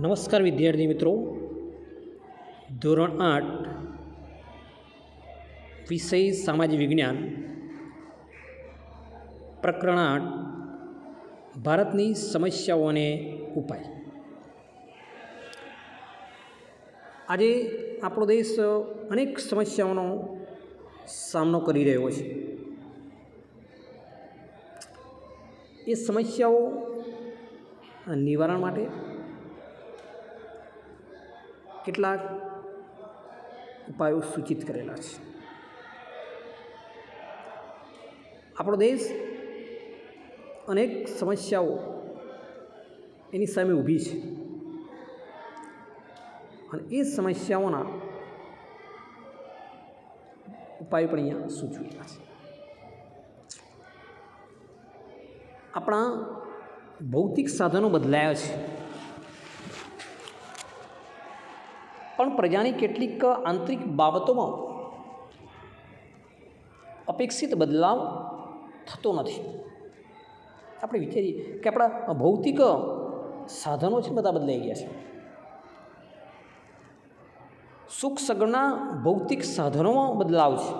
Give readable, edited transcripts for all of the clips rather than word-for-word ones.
નમસ્કાર વિદ્યાર્થી મિત્રો, ધોરણ 8 વિષય સામાજિક વિજ્ઞાન, પ્રકરણ 8 ભારતની સમસ્યાઓ અને ઉપાય. આજે આપણો દેશ અનેક સમસ્યાઓનો સામનો કરી રહ્યો છે. એ સમસ્યાઓ નિવારણ માટે કેટલાક ઉપાયો સૂચિત કરેલા છે. આપણો દેશ અનેક સમસ્યાઓ એની સામે ઊભી છે અને એ સમસ્યાઓના ઉપાયો પણ અહીંયા સૂચવેલા છે. આપણા ભૌતિક સાધનો બદલાયા છે, પણ પ્રજાની કેટલીક આંતરિક બાબતોમાં અપેક્ષિત બદલાવ થતો નથી. આપણે વિચારીએ કે આપણા ભૌતિક સાધનો છે બધા બદલાઈ ગયા છે. સુખ સગવડના ભૌતિક સાધનોમાં બદલાવ છે,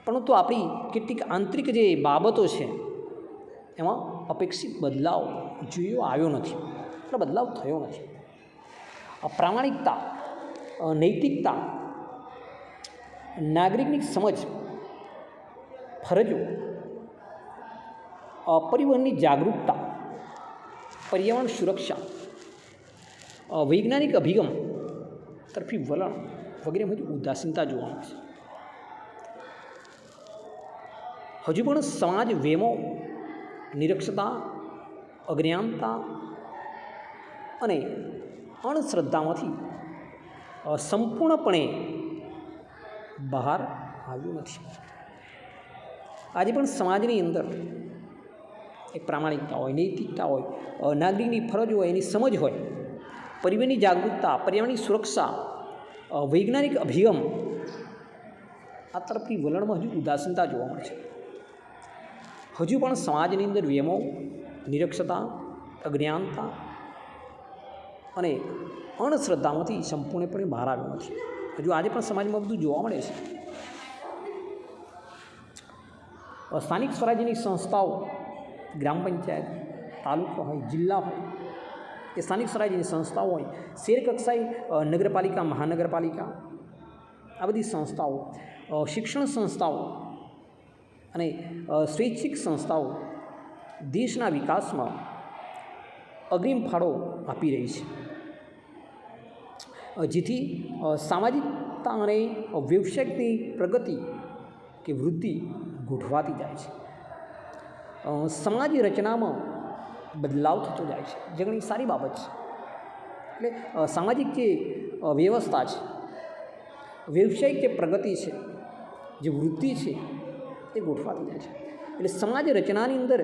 પરંતુ આપણી કેટલીક આંતરિક જે બાબતો છે એમાં અપેક્ષિત બદલાવ જોયો આવ્યો નથી, એટલે બદલાવ થયો નથી. પ્રામાણિકતા, નૈતિકતા, નાગરિકની સમજ, ફરજો, પરિવહનની જાગૃતતા, પર્યાવરણ સુરક્ષા, વૈજ્ઞાનિક અભિગમ તરફી વલણ વગેરેમાં હજુ ઉદાસીનતા જોવા મળે છે. હજુ પણ સમાજ વેમો, નિરક્ષરતા, અજ્ઞાનતા અને અણશ્રદ્ધામાંથી સંપૂર્ણપણે બહાર આવ્યું નથી. આજે પણ સમાજની અંદર એક પ્રામાણિકતા હોય, નૈતિકતા હોય, નાગરિકની ફરજ હોય, એની સમજ હોય, પરિવહનની જાગૃતતા, પર્યાવરણની સુરક્ષા, વૈજ્ઞાનિક અભિગમ, આ તરફની વલણમાં હજુ ઉદાસીનતા જોવા મળે છે. હજુ પણ સમાજની અંદર વેમો, નિરક્ષરતા, અજ્ઞાનતા અને અણશ્રદ્ધામાંથી સંપૂર્ણપણે બહાર આવ્યો નથી. હજુ આજે પણ સમાજમાં બધું જોવા મળે છે. સ્થાનિક સ્વરાજ્યની સંસ્થાઓ, ગ્રામ પંચાયત, તાલુકો હોય, જિલ્લા હોય, એ સ્થાનિક સ્વરાજ્યની સંસ્થાઓ હોય, શહેર કક્ષાએ નગરપાલિકા, મહાનગરપાલિકા, આ બધી સંસ્થાઓ, શિક્ષણ સંસ્થાઓ અને સ્વૈચ્છિક સંસ્થાઓ દેશના વિકાસમાં અગ્રીમ ફાળો આપી રહી છે, જેથી સામાજિકતા અને વ્યવસાયિકની પ્રગતિ કે વૃદ્ધિ ગોઠવાતી જાય છે. સમાજ રચનામાં બદલાવ થતો જાય છે, જે ઘણી સારી બાબત છે. એટલે સામાજિક જે વ્યવસ્થા છે, વ્યવસાયિક જે પ્રગતિ છે, જે વૃદ્ધિ છે, એ ગોઠવાતી જાય છે. એટલે સમાજ રચનાની અંદર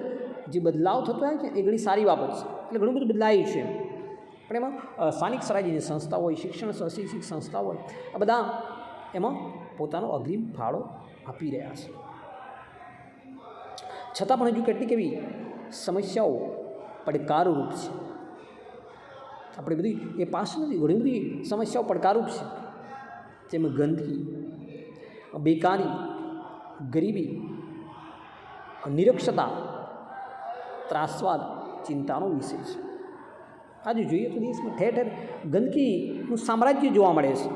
જે બદલાવ થતો જાય છે એ ઘણી સારી બાબત છે. એટલે ઘણું બધું બદલાયું છે. પણ એમાં સ્થાનિક સ્વરાજ્યની સંસ્થા હોય, શિક્ષણ શૈક્ષિક સંસ્થા હોય, આ બધા એમાં પોતાનો અગ્રીમ ફાળો આપી રહ્યા છે. છતાં પણ હજુ કેટલીક એવી સમસ્યાઓ પડકારરૂપ છે. આપણે બધી એ પાસ નથી, ઘણી બધી સમસ્યાઓ પડકારરૂપ છે, જેમાં ગંદકી, બેકારી, ગરીબી, નિરક્ષરતા, ત્રાસવાદ ચિંતાનો વિષય છે. આજે જોઈએ તો દેશમાં ઠેર ઠેર ગંદકીનું સામ્રાજ્ય જોવા મળે છે.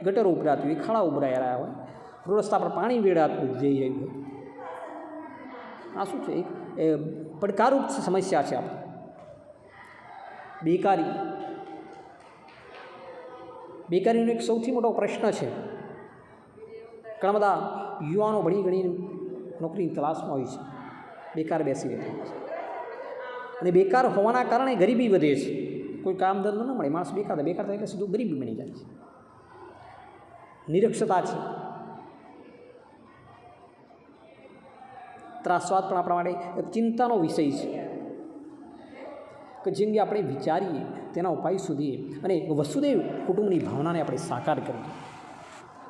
ગટરો ઉભરાતી હોય, ખાડા ઉભરાઈ રહ્યા હોય, રોડ રસ્તા પર પાણી વેડાતું જઈ રહ્યું હોય. આ શું છે? એક પડકારરૂપ સમસ્યા છે. આપણે બેકારીનો એક સૌથી મોટો પ્રશ્ન છે. ઘણા બધા યુવાનો ભણી ગણી નોકરીની તલાશમાં હોય છે, બેકાર બેસી રહેતા હોય છે. અને બેકાર હોવાના કારણે ગરીબી વધે છે. કોઈ કામ ધંધો ન મળે, માણસ બેકાર થાય એટલે સીધું ગરીબી બની જાય છે. નિરક્ષરતા છે, ત્રાસવાદ પણ આપણા માટે એક ચિંતાનો વિષય છે કે જેમ આપણે વિચારીએ તેના ઉપાય શોધીએ અને વસુદેવ કુટુંબની ભાવનાને આપણે સાકાર કરીએ.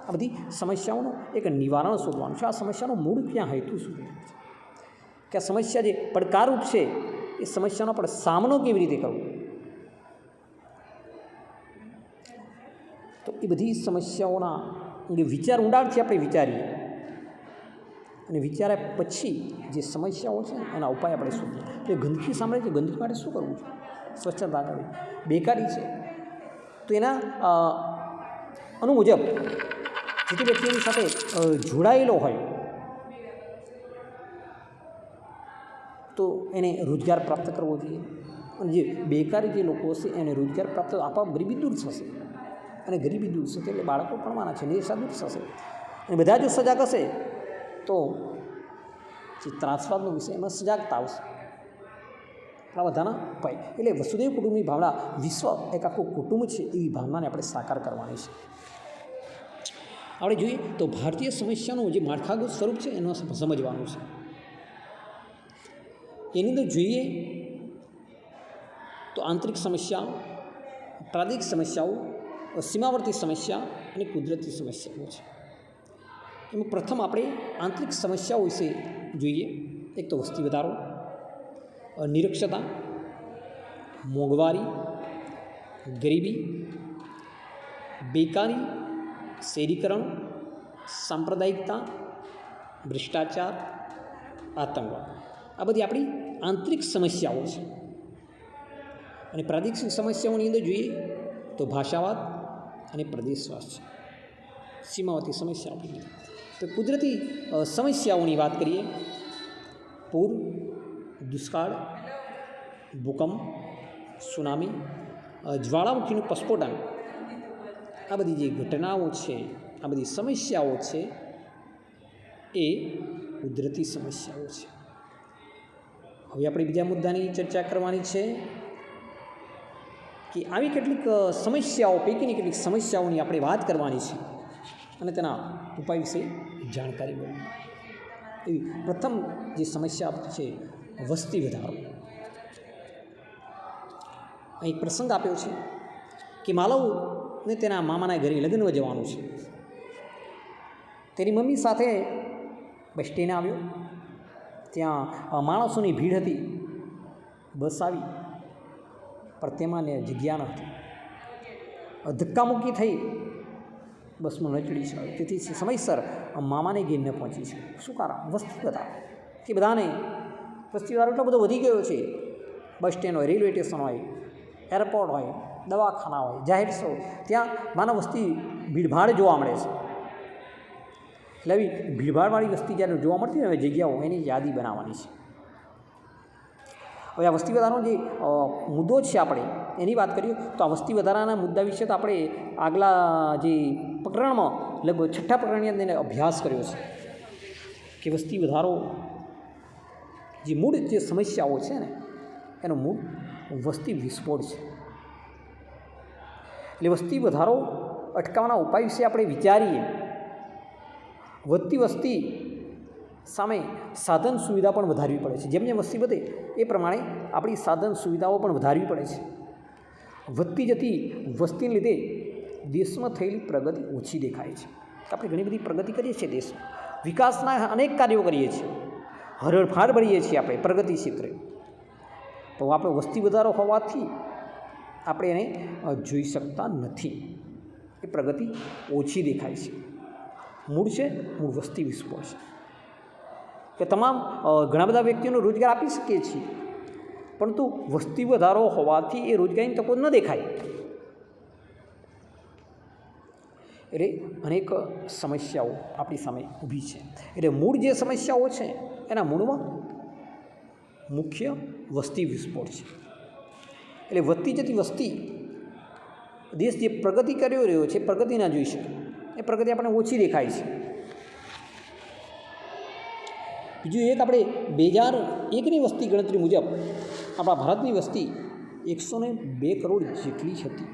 આ બધી સમસ્યાઓનું એક નિવારણ શોધવાનું છે. આ સમસ્યાનો મૂળ ક્યાં હેતુ શું છે કે આ સમસ્યા જે પડકારરૂપ છે એ સમસ્યાનો આપણે સામનો કેવી રીતે કરવો, તો એ બધી સમસ્યાઓના અંગે વિચાર ઊંડાણથી આપણે વિચારીએ અને વિચાર્યા પછી જે સમસ્યાઓ છે એના ઉપાય આપણે શોધીએ. તો ગંદકી સાંભળે છે, ગંદકી માટે શું કરવું છે? સ્વચ્છતા જાળવવી. બેકારી છે તો એના મુજબ જે તે વ્યક્તિની સાથે જોડાયેલો હોય તો એને રોજગાર પ્રાપ્ત કરવો જોઈએ. અને જે બેકારી જે લોકો હશે એને રોજગાર પ્રાપ્ત આપોઆપ ગરીબી દૂર થશે, અને ગરીબી દૂર થશે એટલે બાળકો ભણવાના છે, નિરાશા દૂર થશે. અને બધા જો સજાગ હશે તો જે ત્રાસવાદનો વિષય એમાં સજાગતા આવશે. આ બધાના ઉપાય એટલે વસુદેવ કુટુંબની ભાવના, વિશ્વ એક આખું કુટુંબ છે એવી ભાવનાને આપણે સાકાર કરવાની છે. આપણે જોઈએ તો ભારતીય સમસ્યાનું જે માળખાગત સ્વરૂપ છે એનું સમજવાનું છે. એની અંદર જોઈએ તો આંતરિક સમસ્યા, પ્રાદેશિક સમસ્યાઓ, સીમાવર્તી સમસ્યા અને કુદરતી સમસ્યાઓ છે. એમાં પ્રથમ આપણે આંતરિક સમસ્યાઓ વિશે જોઈએ. એક તો વસ્તી વધારો, નિરક્ષરતા, મોંઘવારી, ગરીબી, બેકારી, શહેરીકરણ, સાંપ્રદાયિકતા, ભ્રષ્ટાચાર, આતંકવાદ. આ બધી આપણી આંતરિક સમસ્યાઓ છે. અને પ્રાદેશિક સમસ્યાઓની અંદર જોઈએ તો ભાષાવાદ અને પ્રદેશવાદ છે. સીમાવર્તી સમસ્યાઓ આપણી. તો કુદરતી સમસ્યાઓની વાત કરીએ, પૂર, દુષ્કાળ, ભૂકંપ, સુનામી, જ્વાળામુખીનું પ્રસ્ફોટન, આ બધી જે ઘટનાઓ છે, આ બધી સમસ્યાઓ છે એ કુદરતી સમસ્યાઓ છે. હવે આપણે બીજા મુદ્દાની ચર્ચા કરવાની છે કે આવી કેટલીક સમસ્યાઓ પૈકીની કેટલીક સમસ્યાઓની આપણે વાત કરવાની છે અને તેના ઉપાય વિશે જાણકારી મેળવવી. એવી પ્રથમ જે સમસ્યા છે વસ્તી વધારો. અહીં પ્રસંગ આપ્યો છે કે માલવને તેના મામાના ઘરે લગ્નમાં જવાનું છે. તેની મમ્મી સાથે બસ સ્ટેન્ડ આવ્યો. ત્યાં માણસોની ભીડ હતી. બસ આવી પણ તેમાં જગ્યા ન હતી. ધક્કામુક્કી થઈ, બસમાં ન ચડી શકે. તેથી સમયસર મામાને ઘેર ન પહોંચી શકે. શું કારણ? વસ્તી વધારો. કે બધાને વસ્તી વધારો એટલો બધો વધી ગયો છે. બસ સ્ટેન્ડ હોય, રેલવે સ્ટેશન હોય, એરપોર્ટ હોય, દવાખાના હોય, જાહેર સ્થળ, ત્યાં માનવ વસ્તી ભીડભાડ જોવા મળે છે. એટલે આવી ભીડભાડવાળી વસ્તી જ્યારે જોવા મળતી હોય જગ્યાઓ, એની યાદી બનાવવાની છે. હવે આ વસ્તી વધારાનો જે મુદ્દો છે આપણે એની વાત કરીએ તો આ વસ્તી વધારાના મુદ્દા વિશે તો આપણે આગલા જે પ્રકરણમાં લગભગ 6થા પ્રકરણની અંદર અભ્યાસ કર્યો છે કે વસ્તી વધારો જે મૂળ જે સમસ્યાઓ છે ને એનો મૂળ વસ્તી વિસ્ફોટ છે. એટલે વસ્તી વધારો અટકાવવાના ઉપાય વિશે આપણે વિચારીએ. વધતી વસ્તી સામે સાધન સુવિધા પણ વધારવી પડે છે. જેમ જેમ વસ્તી વધે એ પ્રમાણે આપણી સાધન સુવિધાઓ પણ વધારવી પડે છે. વધતી જતી વસ્તીને લીધે દેશમાં થયેલી પ્રગતિ ઓછી દેખાય છે. આપણે ઘણી બધી પ્રગતિ કરીએ છીએ, દેશમાં વિકાસના અનેક કાર્યો કરીએ છીએ, હરણફાળ ભરીએ છીએ આપણે પ્રગતિ ક્ષેત્રે, તો આપણે વસ્તી વધારો હોવાથી આપણે એને જોઈ શકતા નથી. એ પ્રગતિ ઓછી દેખાય છે. મૂળ છે મૂળ વસ્તી વિસ્ફોટ છે. કે તમામ ઘણા બધા વ્યક્તિઓને રોજગાર આપી શકીએ છીએ, પરંતુ વસ્તી વધારો હોવાથી એ રોજગારીની તકો ન દેખાય. એટલે અનેક સમસ્યાઓ આપણી સામે ઊભી છે. એટલે મૂળ જે સમસ્યાઓ છે એના મૂળમાં મુખ્ય વસ્તી વિસ્ફોટ છે. એટલે વધતી જતી વસ્તી દેશ જે પ્રગતિ કરી રહ્યો છે પ્રગતિ ના જોઈ શકે. એ પ્રગતિ આપણને ઓછી દેખાય છે. બીજું એક આપણે 2001ની વસ્તી ગણતરી મુજબ આપણા ભારતની વસ્તી 102 કરોડ જેટલી હતી.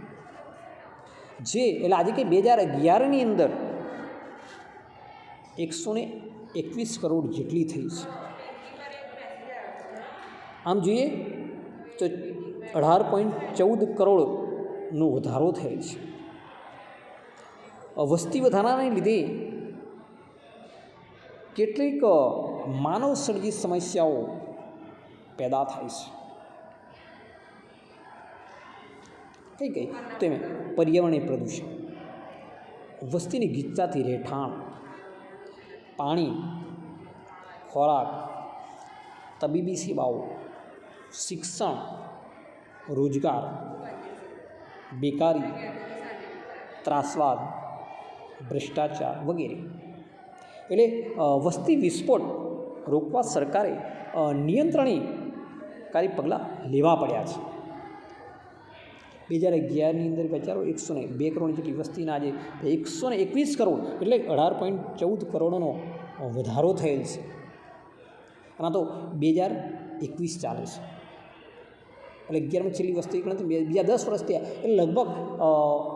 જે એટલે આજે કે 2011ની અંદર 121 કરોડ જેટલી થઈ છે. આમ જોઈએ તો 18.14 કરોડનો વધારો થયેલ છે. વસ્તી વધારાને લીધે કેટલીક માનવ સર્જિત સમસ્યાઓ પેદા થાય છે. કઈ કઈ તો એમાં પર્યાવરણીય પ્રદૂષણ, વસ્તીની ગીચતાથી રહેઠાણ, પાણી, ખોરાક, તબીબી સેવાઓ, શિક્ષણ, રોજગાર, બેકારી, ત્રાસવાદ, ભ્રષ્ટાચાર વગેરે. એટલે વસ્તી વિસ્ફોટ રોકવા સરકારે નિયંત્રણીકારી પગલાં લેવા પડ્યા છે. 2011ની અંદર વિચારો 102 કરોડ જેટલી વસ્તીના આજે 121 કરોડ એટલે 18.14 કરોડનો વધારો થયેલ છે. અને આ તો 2021 ચાલે છે. એટલે 11માં છેલ્લી વસ્તી ગણતરી બીજા 10 વર્ષ થયા એટલે લગભગ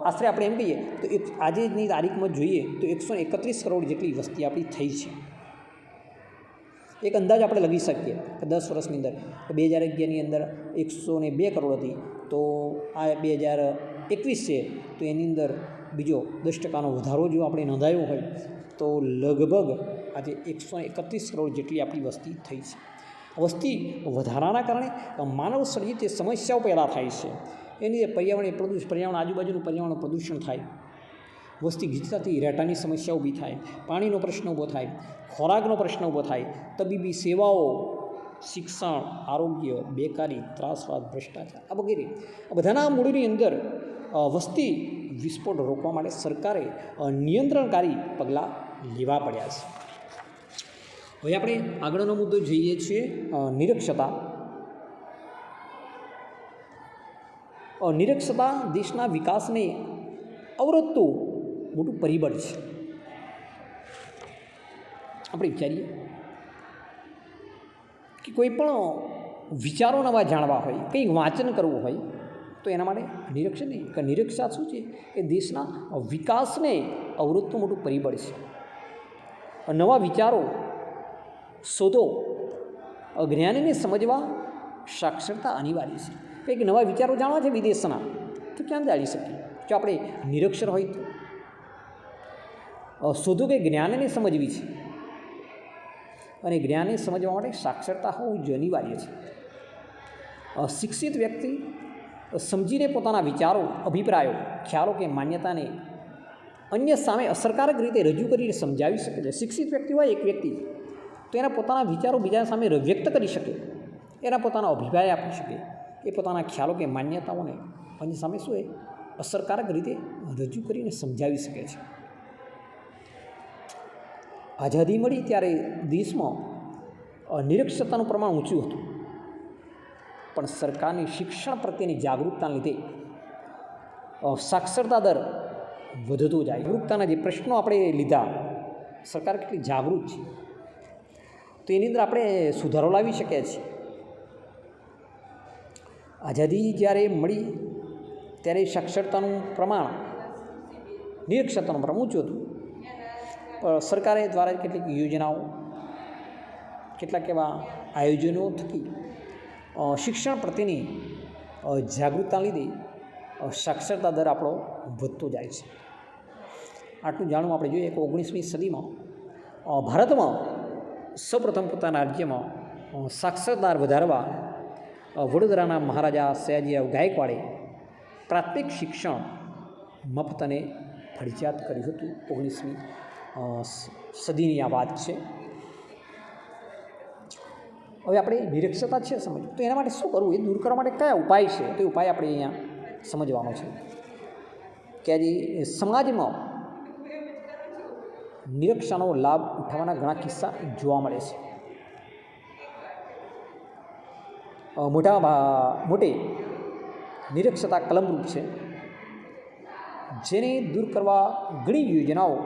આશરે આપણે એમ કહીએ તો આજની તારીખમાં જોઈએ તો 131 કરોડ જેટલી વસ્તી આપણી થઈ છે. એક અંદાજ આપણે લગી શકીએ કે 10 વર્ષની અંદર 2011ની અંદર 102 કરોડ હતી, તો આ 2021 છે તો એની અંદર બીજો 10% વધારો જો આપણે નોંધાયો હોય તો લગભગ આજે 131 કરોડ જેટલી આપણી વસ્તી થઈ છે. વસ્તી વધારાના કારણે માનવ સર્જિત જે સમસ્યાઓ પેદા થાય છે એની પર્યાવરણ આજુબાજુનું પર્યાવરણ પ્રદૂષણ થાય, વસ્તી ગીચતાથી રહેઠાણની સમસ્યા ઊભી થાય, પાણીનો પ્રશ્ન ઊભો થાય, ખોરાકનો પ્રશ્ન ઊભો થાય, તબીબી સેવાઓ, શિક્ષણ, આરોગ્ય, બેકારી, ત્રાસવાદ, ભ્રષ્ટાચાર આ વગેરે આ બધાના મૂળની અંદર વસ્તી વિસ્ફોટ રોકવા માટે સરકારે નિયંત્રણકારી પગલાં લેવા પડ્યા છે. હવે આપણે આગળનો મુદ્દો જોઈએ છીએ નિરક્ષરતા. નિરક્ષરતા દેશના વિકાસને અવરોધતું મોટું પરિબળ છે. આપણે વિચારીએ કે કોઈ પણ વિચારો નવા જાણવા હોય, કંઈક વાંચન કરવું હોય તો એના માટે નિરક્ષર નહીં કે નિરક્ષરતા શું છે એ દેશના વિકાસને અવરોધતું મોટું પરિબળ છે. નવા વિચારો, શોધો, જ્ઞાનને સમજવા સાક્ષરતા અનિવાર્ય છે. કંઈક નવા વિચારો જાણવા છે વિદેશના તો ક્યાં જાણી શકીએ જો આપણે નિરક્ષર હોય તો? શોધો કે જ્ઞાનને સમજવી છે અને જ્ઞાનને સમજવા માટે સાક્ષરતા હોવું જ અનિવાર્ય છે. શિક્ષિત વ્યક્તિ સમજીને પોતાના વિચારો, અભિપ્રાયો, ખ્યાલો કે માન્યતાને અન્ય સામે અસરકારક રીતે રજૂ કરીને સમજાવી શકે છે. શિક્ષિત વ્યક્તિ હોય એક વ્યક્તિ તો એના પોતાના વિચારો બીજા સામે વ્યક્ત કરી શકે, એના પોતાના અભિપ્રાય આપી શકે, એ પોતાના ખ્યાલો કે માન્યતાઓને અન્ય સામે શું એ અસરકારક રીતે રજૂ કરીને સમજાવી શકે છે. આઝાદી મળી ત્યારે દેશમાં નિરક્ષરતાનું પ્રમાણ ઊંચું હતું, પણ સરકારની શિક્ષણ પ્રત્યેની જાગૃતતાને લીધે સાક્ષરતા દર વધતો જાય. જાગૃતતાના જે પ્રશ્નો આપણે લીધા, સરકાર કેટલી જાગૃત છે તો એની અંદર આપણે સુધારો લાવી શકીએ છીએ. આઝાદી જ્યારે મળી ત્યારે સાક્ષરતાનું પ્રમાણ, નિરક્ષરતાનું પ્રમાણ ઊંચું હતું, પણ સરકારે દ્વારા કેટલીક યોજનાઓ, કેટલાક એવા આયોજનો થકી શિક્ષણ પ્રત્યેની જાગૃતતા લીધે સાક્ષરતા દર આપણો વધતો જાય છે. આટલું જાણવું આપણે જોઈએ કે 19મી સદીમાં ભારતમાં સૌપ્રથમ પોતાના રાજ્યમાં સાક્ષરતા વધારવા વડોદરાના મહારાજા સયાજીરાવ ગાયકવાડે પ્રાથમિક શિક્ષણ મફત અને ફરજિયાત કર્યું હતું. 19મી સદીની આ વાત છે. હવે આપણે નિરક્ષરતા છે સમજ તો એના માટે શું કરવું, એ દૂર કરવા માટે કયા ઉપાય છે તો એ ઉપાય આપણે અહીંયા સમજવાનો છે કે આજે સમાજમાં નિરક્ષરતાનો લાભ ઉઠાવવાના ઘણા કિસ્સા જોવા મળે છે. મોટે નિરક્ષરતા કલમરૂપ છે, જેને દૂર કરવા ઘણી યોજનાઓ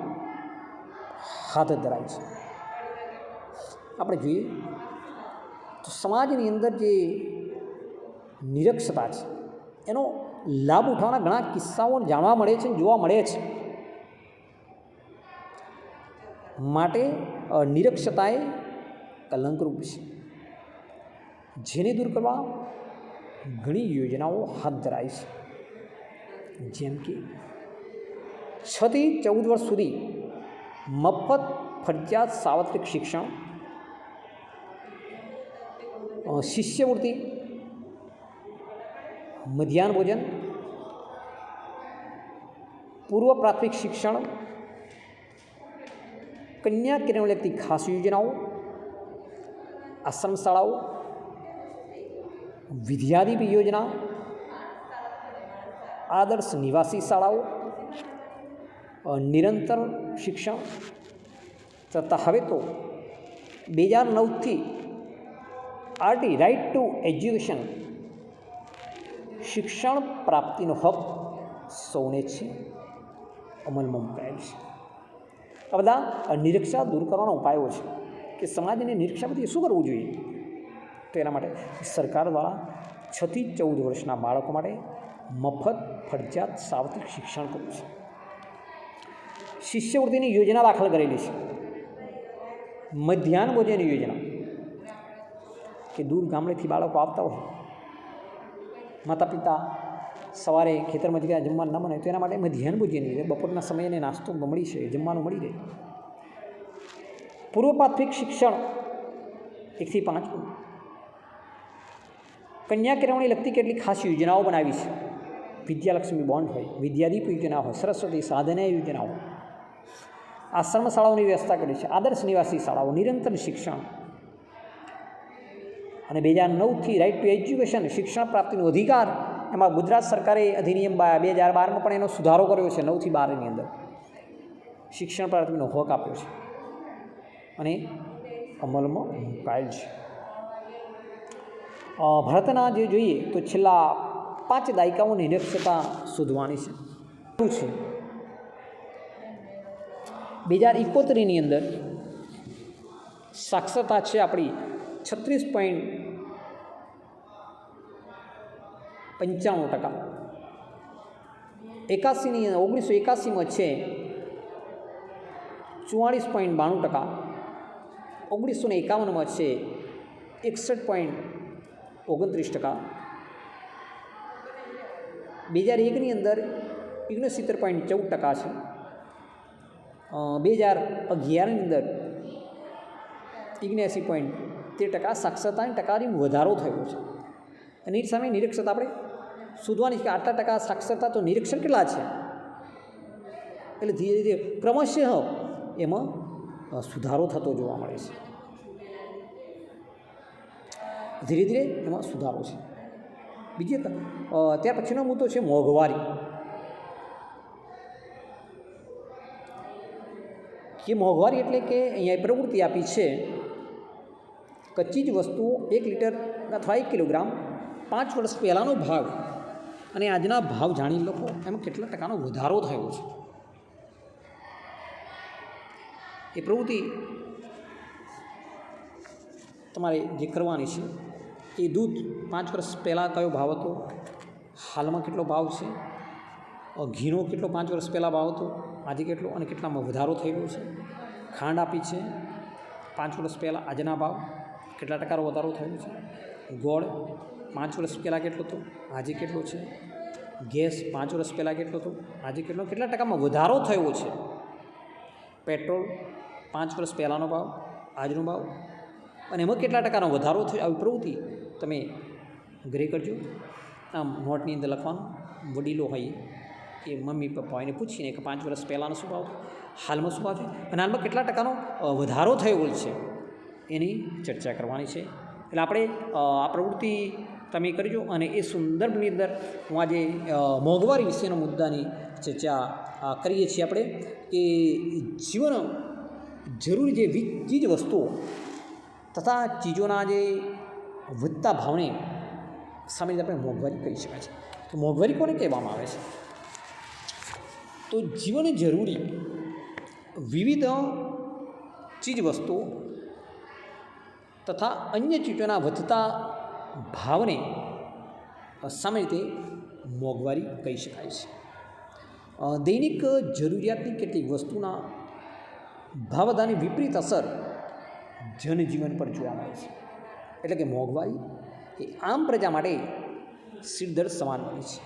હાથ ધરાય છે. આપણે જોઈએ તો સમાજની અંદર જે નિરક્ષરતા છે એનો લાભ ઉઠાવવાના ઘણા કિસ્સાઓ જાણવા મળે છે, જોવા મળે છે. માટે નિરક્ષરતા એ કલંકરૂપ છે, જેને દૂર કરવા ઘણી યોજનાઓ હાથ ધરાય છે. જેમ કે 6 થી 14 વર્ષ સુધી મફત ફરજિયાત સાર્વત્રિક શિક્ષણ, શિષ્યવૃત્તિ, મધ્યાહન ભોજન, પૂર્વ પ્રાથમિક શિક્ષણ, કન્યા કેળવણીને લગતી ખાસ યોજનાઓ, આશ્રમ શાળાઓ, વિદ્યાદીપ યોજના, આદર્શ નિવાસી શાળાઓ, નિરંતર શિક્ષણ તથા હવે તો 2009થી આરટી રાઇટ ટુ એજ્યુકેશન શિક્ષણ પ્રાપ્તિનો હક સૌને છે અમલમાં મુકાયેલ છે. આ બધા નિરક્ષરતા દૂર કરવાના ઉપાયો છે કે સમાજને નિરક્ષરતા બધી શું કરવું જોઈએ. તો એના માટે સરકાર દ્વારા 6 થી 14 વર્ષના બાળકો માટે મફત ફરજિયાત સાર્વત્રિક શિક્ષણ કરવું છે. શિષ્યવૃત્તિની યોજના દાખલ કરેલી છે. મધ્યાહન ભોજન યોજના કે દૂર ગામડેથી બાળકો આવતા હોય, માતા પિતા સવારે ખેતરમાં જગ્યાએ જમવાનું ન બને તો એના માટે મધ્યાહન ભોજન બપોરના સમયે નાસ્તો મળી છે, જમવાનું મળી રહે. પૂર્વ પ્રાથમિક શિક્ષણ 1 થી 5, કન્યા કેળવણીને લગતી કેટલીક ખાસ યોજનાઓ બનાવી છે. વિદ્યાલક્ષ્મી બોન્ડ હોય, વિદ્યાદીપ યોજના હોય, સરસ્વતી સાધના યોજના હોય, આશ્રમ શાળાઓની વ્યવસ્થા કરી છે, આદર્શ નિવાસી શાળાઓ, નિરંતર શિક્ષણ અને 2009થી રાઇટ ટુ એજ્યુકેશન શિક્ષણ પ્રાપ્તિનો અધિકાર. એમાં ગુજરાત સરકારે અધિનિયમ 2012માં પણ એનો સુધારો કર્યો છે. 9 થી 12ની અંદર શિક્ષણ પ્રાપ્તિનો હક આપ્યો છે અને અમલમાં મુકાયેલ છે. ભારતના જે જોઈએ તો છેલ્લા 5 દાયકાઓની નિરક્ષરતા શોધવાની છે. 2071ની અંદર સાક્ષરતા છે આપણી 36.95%. 1981માં છે 44.92%. 1951માં છે 61.29%. 2001ની અંદર 69.14% છે. 2011ની અંદર 79.13% સાક્ષરતાની ટકાવારીમાં વધારો થયો છે. અને એની સામે નિરક્ષરતા આપણે શોધવાની છે કે આટલા ટકા સાક્ષરતા તો નિરક્ષર કેટલા છે. એટલે ધીરે ધીરે ક્રમશઃ એમાં સુધારો થતો જોવા મળે છે. ધીરે ધીરે એમાં સુધારો છે. ત્યાર પછીનો મુદ્દો છે મોંઘવારી. કે મોંઘવારી એટલે કે અહીંયા પ્રવૃત્તિ આપી છે કચ્ચી જ વસ્તુઓ 1 લીટર અથવા 1 કિલોગ્રામ 5 વર્ષ પહેલાંનો ભાવ અને આજના ભાવ જાણી લો એમાં કેટલા ટકાનો વધારો થયો છે. એ પ્રવૃત્તિ તમારે જે કરવાની છે એ દૂધ 5 વર્ષ પહેલાં કયો ભાવ હતો, હાલમાં કેટલો ભાવ છે, ઘીનો કેટલો 5 વર્ષ પહેલાં ભાવ હતો, આજે કેટલો અને કેટલામાં વધારો થઈ ગયો છે. ખાંડ આપી છે 5 વર્ષ પહેલાં, આજના ભાવ કેટલા ટકાનો વધારો થયો છે. ગોળ 5 વર્ષ પહેલાં કેટલો હતો, આજે કેટલો છે. ગેસ 5 વર્ષ પહેલાં કેટલો હતો, આજે કેટલો, કેટલા ટકામાં વધારો થયો છે. પેટ્રોલ 5 વર્ષ પહેલાંનો ભાવ, આજનો ભાવ અને એમાં કેટલા ટકાનો વધારો થયો. આવી પ્રવૃત્તિ તમે ઘરે કરજો. આમ નોટની અંદર લખવાનું. વડીલો હોય કે મમ્મી પપ્પા એને પૂછીને કે 5 વર્ષ પહેલાંનો શું ભાવ, હાલમાં શું ભાવ છે અને હાલમાં કેટલા ટકાનો વધારો થયો છે એની ચર્ચા કરવાની છે. એટલે આપણે આ પ્રવૃત્તિ તમે કરજો. અને એ સંદર્ભની અંદર હું આજે મોંઘવારી વિશેના મુદ્દાની ચર્ચા કરીએ છીએ આપણે કે જીવન જરૂરી જે ચીજ વસ્તુઓ તથા ચીજોના જે વધતા ભાવને સામે આપણે મોંઘવારી કહી શકાય છે. તો મોંઘવારી કોને કહેવામાં આવે છે? તો જીવન જરૂરી વિવિધ ચીજ વસ્તુઓ તથા અન્ય ચીજોના વધતા ભાવને સામાન્ય રીતે મોંઘવારી કહી શકાય છે. દૈનિક જરૂરિયાતની કેટલીક વસ્તુના ભાવવધારાની વિપરીત અસર જનજીવન પર જોવા મળે છે. એટલે કે મોંઘવારી એ આમ પ્રજા માટે સિરદર્દ સમાન બને છે.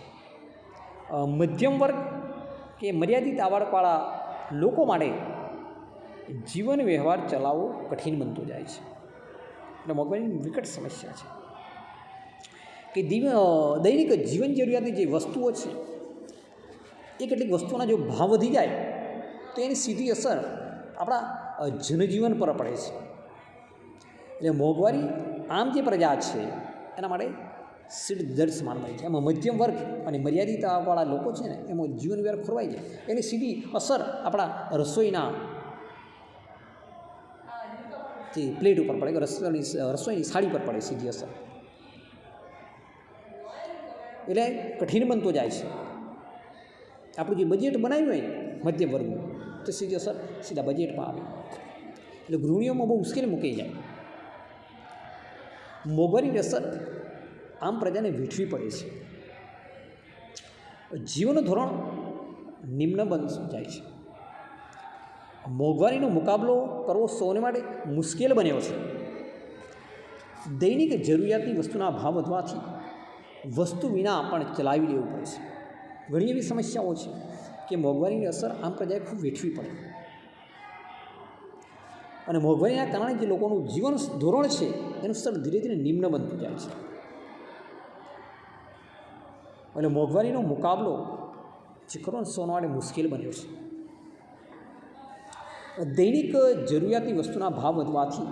મધ્યમ વર્ગ કે મર્યાદિત આવકવાળા લોકો માટે જીવન વ્યવહાર ચલાવવો કઠિન બનતો જાય છે. એટલે મોંઘવારીની વિકટ સમસ્યા છે કે દૈનિક જીવન જરૂરિયાતની જે વસ્તુઓ છે એ કેટલીક વસ્તુઓના જો ભાવ વધી જાય તો એની સીધી અસર આપણા જનજીવન પર પડે છે. એટલે મોંઘવારી આમ જે પ્રજા છે એના માટે સીડ સમાન મળે છે. એમાં મધ્યમ વર્ગ અને મર્યાદિતવાળા લોકો છે ને એમાં જીવન વ્યવહાર ખોરવાઈ જાય. એની સીધી અસર આપણા રસોઈના જે પ્લેટ ઉપર પડે કે રસોઈની થાળી પર પડે સીધી અસર. એટલે કઠિન બનતો જાય છે. આપણું જે બજેટ બનાવ્યું હોય મધ્યમ વર્ગનું તો સીધી અસર સીધા બજેટમાં આવે. એટલે ગૃહિણીઓમાં બહુ મુશ્કેલી મૂકી જાય. મોંઘવારીની અસર આમ પ્રજાને વેઠવી પડે છે. જીવનનું ધોરણ નિમ્ન બનતું જાય છે. મોંઘવારીનો મુકાબલો કરવો સૌને માટે મુશ્કેલ બન્યો છે. દૈનિક જરૂરિયાતની વસ્તુના ભાવ વધવાથી વસ્તુ વિના પણ ચલાવી લેવું પડે છે. ઘણી એવી સમસ્યાઓ છે કે મોંઘવારીની અસર આમ પ્રજાએ ખૂબ વેઠવી પડે. અને મોંઘવારીના કારણે જે લોકોનું જીવન ધોરણ છે એનું સ્તર ધીરે ધીરે નિમ્ન બનતું જાય છે. એટલે મોંઘવારીનો મુકાબલો જે ખરો ને સૌના માટે મુશ્કેલ બન્યો છે. દૈનિક જરૂરિયાતની વસ્તુના ભાવ વધવાથી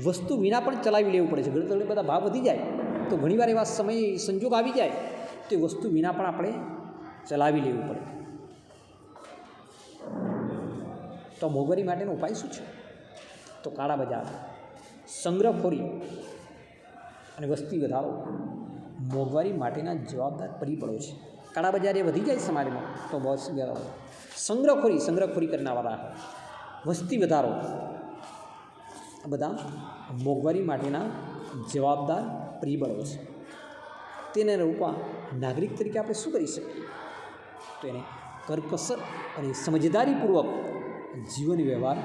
વસ્તુ વિના પણ ચલાવી લેવું પડે છે. ઘણા બધા ભાવ વધી જાય તો ઘણીવાર એવા સમય સંજોગ આવી જાય તો એ વસ્તુ વિના પણ આપણે ચલાવી લેવું પડે. તો મોંઘવારી માટેનો ઉપાય શું છે? તો કાળા બજાર, સંગ્રહખોરી અને વસ્તી વધારો મોંઘવારી માટેના જવાબદાર પરિબળો છે. કાળા બજાર એ વધી જાય સમાજમાં તો વસ્તી વધારો, સંગ્રહખોરી કરનારા, વસ્તી વધારો આ બધા મોંઘવારી માટેના જવાબદાર પરિબળો છે. તેને રોકવા નાગરિક તરીકે આપણે શું કરી શકીએ? તો એને કરકસર અને સમજદારીપૂર્વક જીવન વ્યવહાર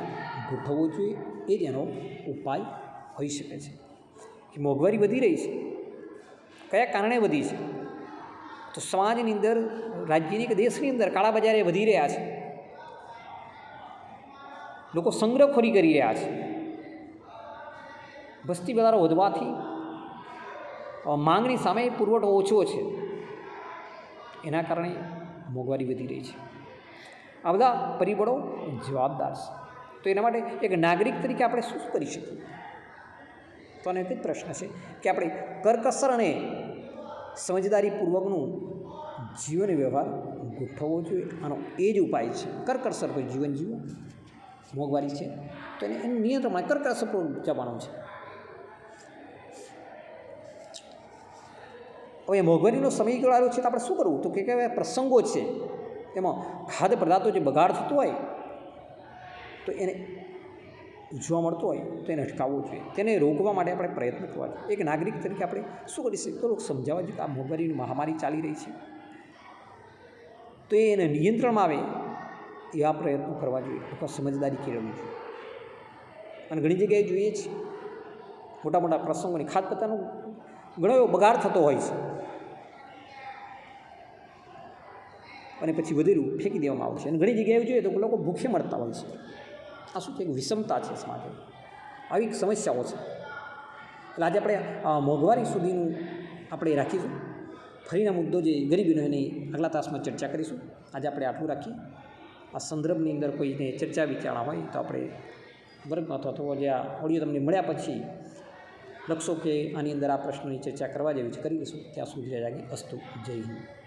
ગોઠવવો જોઈએ. એ જ એનો ઉપાય હોઈ શકે છે. કે મોંઘવારી વધી રહી છે, કયા કારણે વધી છે? તો સમાજની અંદર, રાજ્યની કે દેશની અંદર કાળા બજારે વધી રહ્યા છે. લોકો સંગ્રહખોરી કરી રહ્યા છે. વસ્તી વધારો વધવાથી માંગની સામે પુરવઠો ઓછો છે. એના કારણે મોંઘવારી વધી રહી છે. આ બધા પરિબળો જવાબદાર છે. તો એના માટે એક નાગરિક તરીકે આપણે શું કરી શકીએ? તો આનો એક જ પ્રશ્ન છે કે આપણે કરકસર અને સમજદારીપૂર્વકનું જીવન વ્યવહાર ગોઠવવો જોઈએ. આનો એ જ ઉપાય છે. કરકસર કોઈ જીવન જીવો. મોંઘવારી છે તો એને નિયંત્રણમાં કરકસરપૂર્વક જવાનું છે. હવે મોંઘવારીનો સમયગાળો આવ્યો છે તો આપણે શું કરવું? તો કે કેવા પ્રસંગો છે એમાં ખાદ્ય પદાર્થો જે બગાડ થતો હોય તો એને જોવા મળતો હોય તો એને અટકાવવું જોઈએ. તેને રોકવા માટે આપણે પ્રયત્ન કરવા જોઈએ. એક નાગરિક તરીકે આપણે શું કરી શકીએ? તો લોકો સમજાવવા જોઈએ કે આ મોંઘવારીની મહામારી ચાલી રહી છે તો એને નિયંત્રણમાં આવે એવા પ્રયત્નો કરવા જોઈએ. અથવા સમજદારી કેળવવી જોઈએ. અને ઘણી જગ્યાએ જોઈએ છીએ મોટા મોટા પ્રસંગોની ખાદ્ય પદાર્થનો ઘણો એવો બગાડ થતો હોય છે અને પછી વધેલું ફેંકી દેવામાં આવે છે. અને ઘણી જગ્યાએ જોઈએ તો લોકો ભૂખે મળતા હોય છે. આ શું છે? એક વિષમતા છે સમાજમાં. આવી સમસ્યાઓ છે. એટલે આજે આપણે મોંઘવારી સુધીનું આપણે રાખીશું. ફરીના મુદ્દો જે ગરીબીનો એની આગલા તાસમાં ચર્ચા કરીશું. આજે આપણે આટલું રાખીએ. આ સંદર્ભની અંદર કોઈને ચર્ચા વિચારણા હોય તો આપણે વર્ગમાં અથવા તો જે આ ઓડિયો તમને મળ્યા પછી લખશો કે આની અંદર આ પ્રશ્નોની ચર્ચા કરવા જેવી છે, કરી દઈશું. ત્યાં સુધી જાગી અસ્તુ. જય હિન્દ.